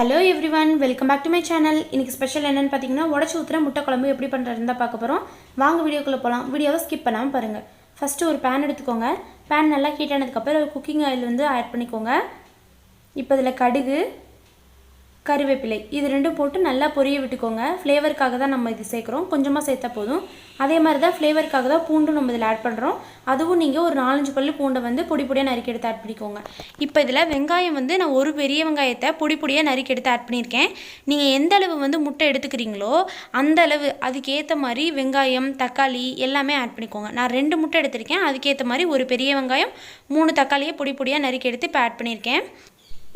Hello everyone, welcome back to my channel. இன்னைக்கு special என்னன்னு பாத்தீங்கன்னா உடைச்சு ஊத்துற முட்டை குழம்பு எப்படி பண்றதுன்னு தான் பார்க்க போறோம். வாங்க வீடியோக்குள்ள போலாம். வீடியோவை ஸ்கிப் பண்ணாம பாருங்க. ஃபர்ஸ்ட் ஒரு pan எடுத்துக்கோங்க. pan நல்லா ஹீட் ஆனதுக்கு அப்புறம் ஒரு குக்கிங் ஆயில் வந்து ஆட் பண்ணிக்கோங்க. இப்போ இதல கடுகு கறிவேப்பிலை இது ரெண்டும் போட்டு நல்லா பொரிய விட்டுக்கோங்க. ஃப்ளேவர்க்காக தான் நம்ம இது சேக்குறோம். கொஞ்சமா சேர்த்தா போதும். அதே மாதிரி தான் ஃப்ளேவர்க்காக தான் பூண்டு நம்ம இதல ஆட் பண்றோம். அதுவும் நீங்க ஒரு 4-5 பல்லு பூண்டை வந்து பொடி பொடியா நறுக்கி எடுத்து ஆட் பண்ணிக்கோங்க. இப்போ இதல வெங்காயம் வந்து நான் ஒரு பெரிய வெங்காயத்தை பொடி பொடியா நறுக்கி எடுத்து ஆட் பண்ணிருக்கேன். நீங்க எந்த அளவு வந்து முட்டை எடுத்துக்கறீங்களோ அந்த அளவு அதுக்கு ஏத்த மாதிரி வெங்காயம், தக்காளி எல்லாமே ஆட் பண்ணிக்கோங்க. நான் 2 முட்டை எடுத்துர்க்கேன். அதுக்கு ஏத்த மாதிரி ஒரு பெரிய வெங்காயம், 3 தக்காளியை பொடி பொடியா நறுக்கி எடுத்து இப்ப ஆட் பண்ணிருக்கேன்.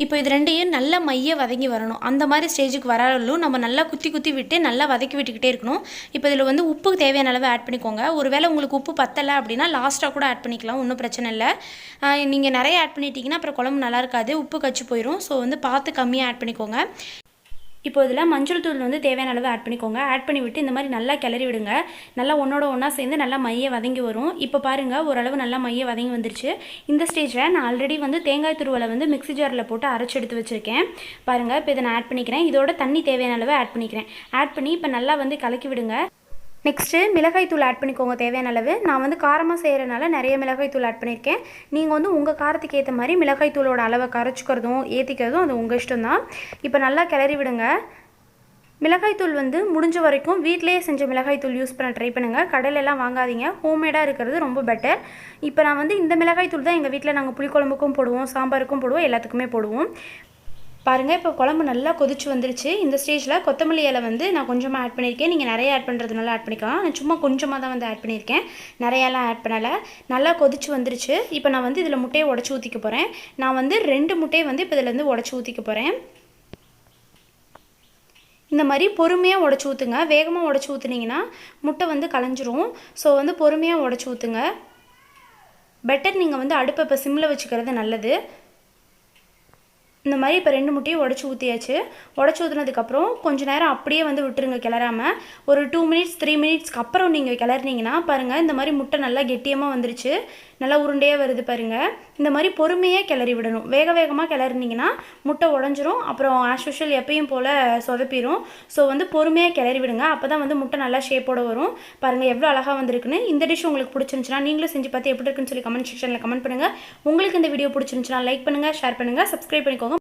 இப்போ இது ரெண்டையும் நல்லா மைய வதங்கி வரணும். அந்த மாதிரி ஸ்டேஜுக்கு வரலும் நம்ம நல்லா குத்தி குத்தி விட்டு நல்லா வதக்கி விட்டுக்கிட்டே இருக்கணும். இப்போ இதில் வந்து உப்பு தேவையான அளவு ஆட் பண்ணிக்கோங்க. ஒருவேளை உங்களுக்கு உப்பு பத்தலை அப்படின்னா லாஸ்ட்டாக கூட ஆட் பண்ணிக்கலாம், ஒன்றும் பிரச்சனை இல்லை. நீங்கள் நிறைய ஆட் பண்ணிட்டீங்கன்னா அப்புறம் குழம்பு நல்லா இருக்காது, உப்பு கச்சி போயிடும். ஸோ வந்து பார்த்து கம்மியாக ஆட் பண்ணிக்கோங்க. இப்போ இதில் மஞ்சள் தூள் வந்து தேவையான அளவு ஆட் பண்ணிக்கோங்க. ஆட் பண்ணி விட்டு இந்த மாதிரி நல்லா கிளறி விடுங்க. நல்லா ஒன்றோட ஒன்றா சேர்ந்து நல்லா மைய வதங்கி வரும். இப்போ பாருங்கள் ஓரளவு நல்லா மைய வதங்கி வந்துருச்சு. இந்த ஸ்டேஜில் நான் ஆல்ரெடி வந்து தேங்காய் துருவலை வந்து மிக்ஸி ஜாரில் போட்டு அரைச்சி எடுத்து வச்சுருக்கேன். பாருங்கள் இப்போ இதை நான் ஆட் பண்ணிக்கிறேன். இதோட தண்ணி தேவையான அளவு ஆட் பண்ணிக்கிறேன். ஆட் பண்ணி இப்போ நல்லா வந்து கலக்கி விடுங்க. நெக்ஸ்ட்டு மிளகாய் தூள் ஆட் பண்ணிக்கோங்க தேவையான அளவு. நான் வந்து காரமாக செய்கிறனால நிறைய மிளகாய் தூள் ஆட் பண்ணியிருக்கேன். நீங்கள் வந்து உங்கள் காரத்துக்கு ஏற்ற மாதிரி மிளகாய் தூளோட அளவை கரைச்சிக்கிறதும் ஏற்றிக்கிறதும் அது உங்கள் இஷ்டம் தான். இப்போ நல்லா கிளறி விடுங்க. மிளகாய் தூள் வந்து முடிஞ்ச வரைக்கும் வீட்டிலேயே செஞ்ச மிளகாய் தூள் யூஸ் பண்ண ட்ரை பண்ணுங்கள். கடையிலலாம் வாங்காதீங்க, ஹோம்மேடாக இருக்கிறது ரொம்ப பெட்டர். இப்போ நான் வந்து இந்த மிளகாய் தூள் தான் எங்கள் வீட்டில் நாங்கள் புளிக்குழம்புக்கும் போடுவோம், சாம்பாருக்கும் போடுவோம், எல்லாத்துக்குமே போடுவோம். பாருங்கள் இப்போ குழம்பு நல்லா கொதிச்சு வந்துருச்சு. இந்த ஸ்டேஜில் கொத்தமல்லி இலை வந்து நான் கொஞ்சமாக ஆட் பண்ணியிருக்கேன். நீங்கள் நிறைய ஆட் பண்ணுறதுனால ஆட் பண்ணிக்கலாம். நான் சும்மா கொஞ்சமாக தான் வந்து ஆட் பண்ணியிருக்கேன், நிறையாலாம் ஆட் பண்ணலை. நல்லா கொதிச்சு வந்துருச்சு. இப்போ நான் வந்து இதில் முட்டையை உடச்சி ஊற்றிக்க போகிறேன். நான் வந்து 2 முட்டையை வந்து இப்போ இதிலேருந்து உடச்சி ஊற்றிக்க போகிறேன். இந்த மாதிரி பொறுமையாக உடச்சி ஊற்றுங்க. வேகமாக உடச்சி ஊற்றுனீங்கன்னா முட்டை வந்து கலைஞ்சிரும். ஸோ வந்து பொறுமையாக உடச்சி ஊற்றுங்க. பெட்டர் நீங்கள் வந்து அடுப்பை இப்போ சிம்மில் வச்சுக்கிறது நல்லது. இந்த மாதிரி இப்போ 2 முட்டையும் உடச்சி ஊற்றியாச்சு. உடச்சி ஊற்றுனதுக்கப்புறம் கொஞ்சம் நேரம் அப்படியே வந்து விட்டுருங்க கிளறாமல். ஒரு 2 மினிட்ஸ் 3 மினிட்ஸ்க்கு அப்புறம் நீங்கள் கிளறினீங்கன்னா பாருங்கள் இந்த மாதிரி முட்டை நல்லா கெட்டியமாக வந்துருச்சு, நல்லா உருண்டையாக வருது பாருங்கள். இந்த மாதிரி பொறுமையாக கிளறி விடணும். வேகமாக கிளறினீங்கன்னா முட்டை உடஞ்சிரும், அப்புறம் ஆஸ் யூஷுவல் எப்பயும் போல் சொதப்பிடும். ஸோ வந்து பொறுமையாக கிளறி விடுங்க. அப்போ தான் வந்து முட்டை நல்லா ஷேப்போடு வரும். பாருங்கள் எவ்வளோ அழகாக வந்திருக்குன்னு. இந்த டிஷ் உங்களுக்கு பிடிச்சிருந்துச்சுன்னா நீங்களும் செஞ்சு பார்த்து எப்படி இருக்குன்னு சொல்லி கமெண்ட் செக்ஷனில் கமெண்ட் பண்ணுங்கள். உங்களுக்கு இந்த வீடியோ பிடிச்சிருந்துச்சுன்னா லைக் பண்ணுங்கள், ஷேர் பண்ணுங்கள், சப்ஸ்கிரைப் பண்ணிக்கோங்க.